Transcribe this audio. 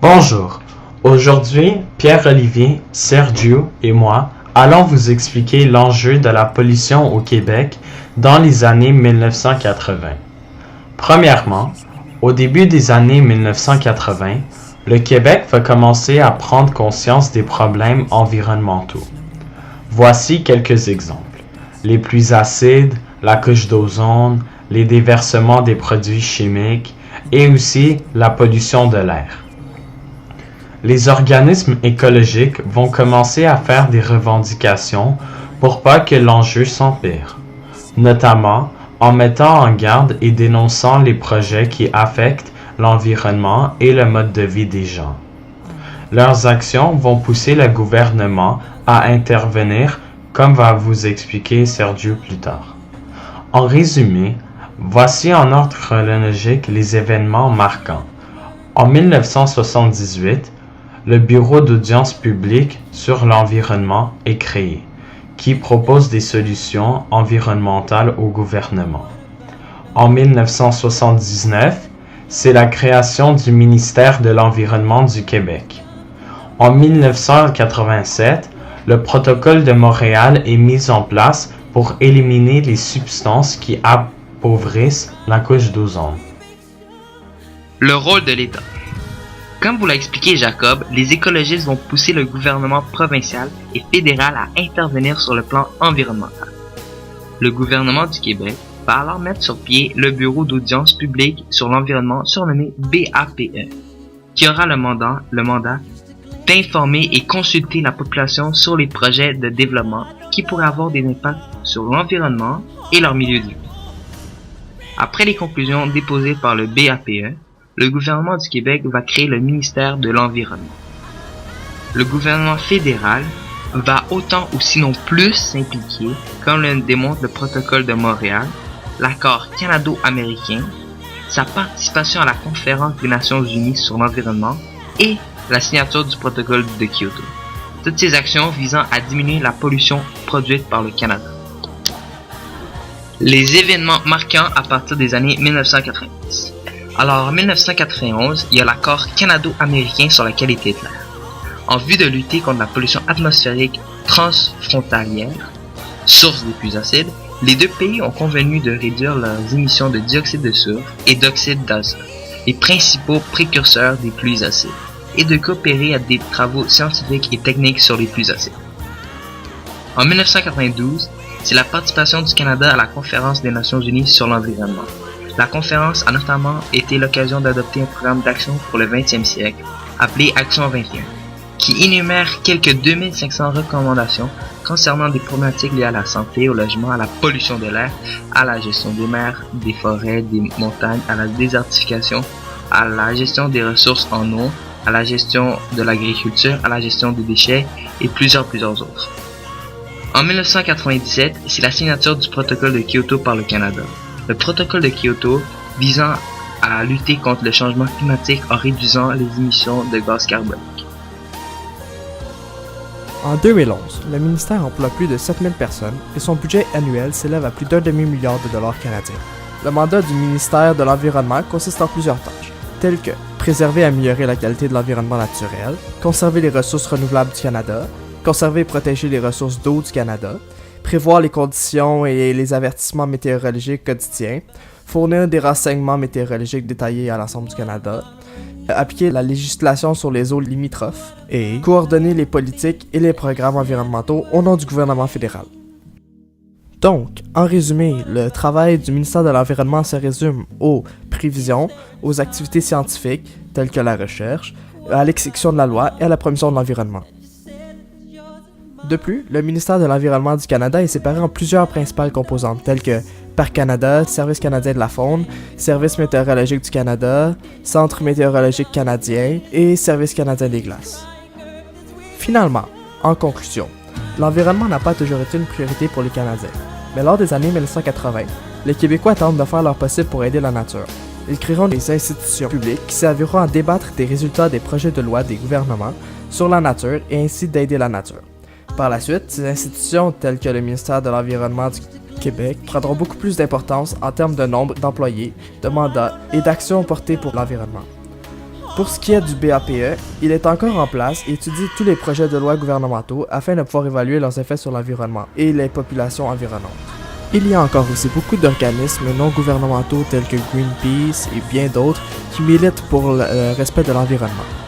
Bonjour, aujourd'hui Pierre-Olivier, Sergio et moi allons vous expliquer l'enjeu de la pollution au Québec dans les années 1980. Premièrement, au début des années 1980, le Québec va commencer à prendre conscience des problèmes environnementaux. Voici quelques exemples. Les pluies acides, la couche d'ozone, les déversements des produits chimiques et aussi la pollution de l'air. Les organismes écologiques vont commencer à faire des revendications pour pas que l'enjeu s'empire, notamment en mettant en garde et dénonçant les projets qui affectent l'environnement et le mode de vie des gens. Leurs actions vont pousser le gouvernement à intervenir, comme va vous expliquer Sergio plus tard. En résumé, voici en ordre chronologique les événements marquants. En 1978, le Bureau d'audience publique sur l'environnement est créé, qui propose des solutions environnementales au gouvernement. En 1979, c'est la création du ministère de l'Environnement du Québec. En 1987, le protocole de Montréal est mis en place pour éliminer les substances qui appauvrissent la couche d'ozone. Le rôle de l'État. Comme vous l'a expliqué Jacob, les écologistes vont pousser le gouvernement provincial et fédéral à intervenir sur le plan environnemental. Le gouvernement du Québec va alors mettre sur pied le Bureau d'audience publique sur l'environnement surnommé BAPE, qui aura le mandat d'informer et consulter la population sur les projets de développement qui pourraient avoir des impacts sur l'environnement et leur milieu de vie. Après les conclusions déposées par le BAPE, le gouvernement du Québec va créer le ministère de l'Environnement. Le gouvernement fédéral va autant ou sinon plus s'impliquer, comme le démontre le protocole de Montréal, l'accord canado-américain, sa participation à la conférence des Nations Unies sur l'environnement et la signature du protocole de Kyoto. Toutes ces actions visant à diminuer la pollution produite par le Canada. Les événements marquants à partir des années 1990. Alors, en 1991, il y a l'accord canado-américain sur la qualité de l'air. En vue de lutter contre la pollution atmosphérique transfrontalière, source des pluies acides, les deux pays ont convenu de réduire leurs émissions de dioxyde de soufre et d'oxyde d'azote, les principaux précurseurs des pluies acides, et de coopérer à des travaux scientifiques et techniques sur les pluies acides. En 1992, c'est la participation du Canada à la conférence des Nations Unies sur l'environnement. La conférence a notamment été l'occasion d'adopter un programme d'action pour le 20e siècle, appelé Action 21, qui énumère quelques 2500 recommandations concernant des problématiques liées à la santé, au logement, à la pollution de l'air, à la gestion des mers, des forêts, des montagnes, à la désertification, à la gestion des ressources en eau, à la gestion de l'agriculture, à la gestion des déchets et plusieurs autres. En 1997, c'est la signature du protocole de Kyoto par le Canada. Le protocole de Kyoto visant à lutter contre le changement climatique en réduisant les émissions de gaz carbonique. En 2011, le ministère emploie plus de 7000 personnes et son budget annuel s'élève à plus d'1,5 milliard de dollars canadiens. Le mandat du ministère de l'Environnement consiste en plusieurs tâches, telles que préserver et améliorer la qualité de l'environnement naturel, conserver les ressources renouvelables du Canada, conserver et protéger les ressources d'eau du Canada, prévoir les conditions et les avertissements météorologiques quotidiens, fournir des renseignements météorologiques détaillés à l'ensemble du Canada, appliquer la législation sur les eaux limitrophes et coordonner les politiques et les programmes environnementaux au nom du gouvernement fédéral. Donc, en résumé, le travail du ministère de l'Environnement se résume aux prévisions, aux activités scientifiques telles que la recherche, à l'exécution de la loi et à la promotion de l'environnement. De plus, le ministère de l'Environnement du Canada est séparé en plusieurs principales composantes, telles que Parc Canada, Service canadien de la faune, Service météorologique du Canada, Centre météorologique canadien et Service canadien des glaces. Finalement, en conclusion, l'environnement n'a pas toujours été une priorité pour les Canadiens, mais lors des années 1980, les Québécois tentent de faire leur possible pour aider la nature. Ils créeront des institutions publiques qui serviront à débattre des résultats des projets de loi des gouvernements sur la nature et ainsi d'aider la nature. Par la suite, ces institutions telles que le ministère de l'Environnement du Québec prendront beaucoup plus d'importance en termes de nombre d'employés, de mandats et d'actions portées pour l'environnement. Pour ce qui est du BAPE, il est encore en place et étudie tous les projets de loi gouvernementaux afin de pouvoir évaluer leurs effets sur l'environnement et les populations environnantes. Il y a encore aussi beaucoup d'organismes non gouvernementaux tels que Greenpeace et bien d'autres qui militent pour le respect de l'environnement.